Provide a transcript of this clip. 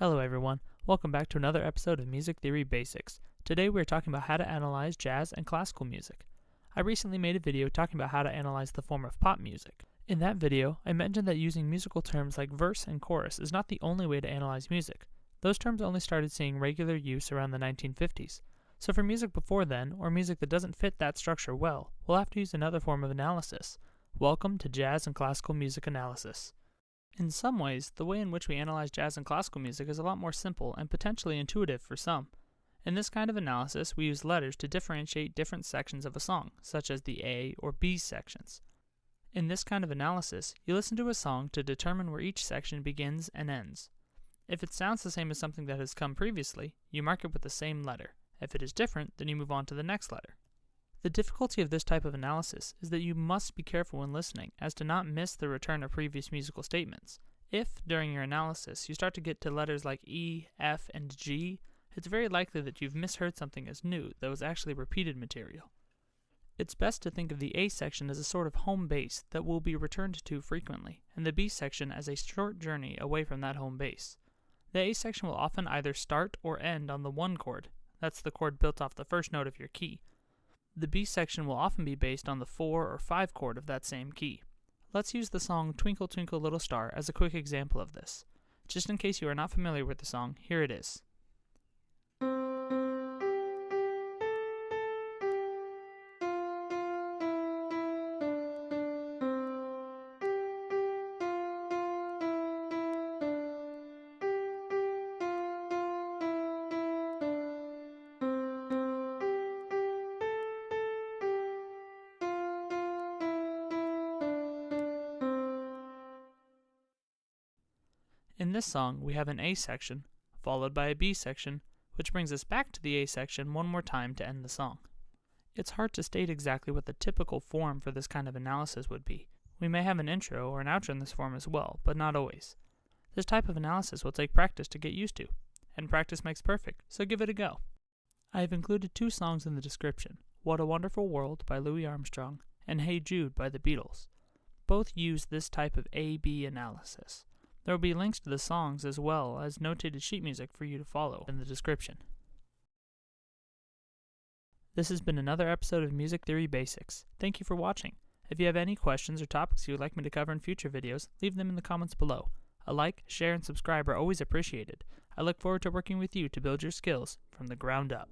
Hello everyone, welcome back to another episode of Music Theory Basics. Today we are talking about how to analyze jazz and classical music. I recently made a video talking about how to analyze the form of pop music. In that video, I mentioned that using musical terms like verse and chorus is not the only way to analyze music. Those terms only started seeing regular use around the 1950s. So for music before then, or music that doesn't fit that structure well, we'll have to use another form of analysis. Welcome to Jazz and Classical Music Analysis. In some ways, the way in which we analyze jazz and classical music is a lot more simple and potentially intuitive for some. In this kind of analysis, we use letters to differentiate different sections of a song, such as the A or B sections. In this kind of analysis, you listen to a song to determine where each section begins and ends. If it sounds the same as something that has come previously, you mark it with the same letter. If it is different, then you move on to the next letter. The difficulty of this type of analysis is that you must be careful when listening as to not miss the return of previous musical statements. If, during your analysis, you start to get to letters like E, F, and G, it's very likely that you've misheard something as new that was actually repeated material. It's best to think of the A section as a sort of home base that will be returned to frequently, and the B section as a short journey away from that home base. The A section will often either start or end on the 1 chord, that's the chord built off the first note of your key. The B section will often be based on the 4 or 5 chord of that same key. Let's use the song Twinkle Twinkle Little Star as a quick example of this. Just in case you are not familiar with the song, here it is. In this song, we have an A section, followed by a B section, which brings us back to the A section one more time to end the song. It's hard to state exactly what the typical form for this kind of analysis would be. We may have an intro or an outro in this form as well, but not always. This type of analysis will take practice to get used to, and practice makes perfect, so give it a go. I have included 2 songs in the description, What a Wonderful World by Louis Armstrong and Hey Jude by the Beatles. Both use this type of A-B analysis. There will be links to the songs as well as notated sheet music for you to follow in the description. This has been another episode of Music Theory Basics. Thank you for watching. If you have any questions or topics you would like me to cover in future videos, leave them in the comments below. A like, share, and subscribe are always appreciated. I look forward to working with you to build your skills from the ground up.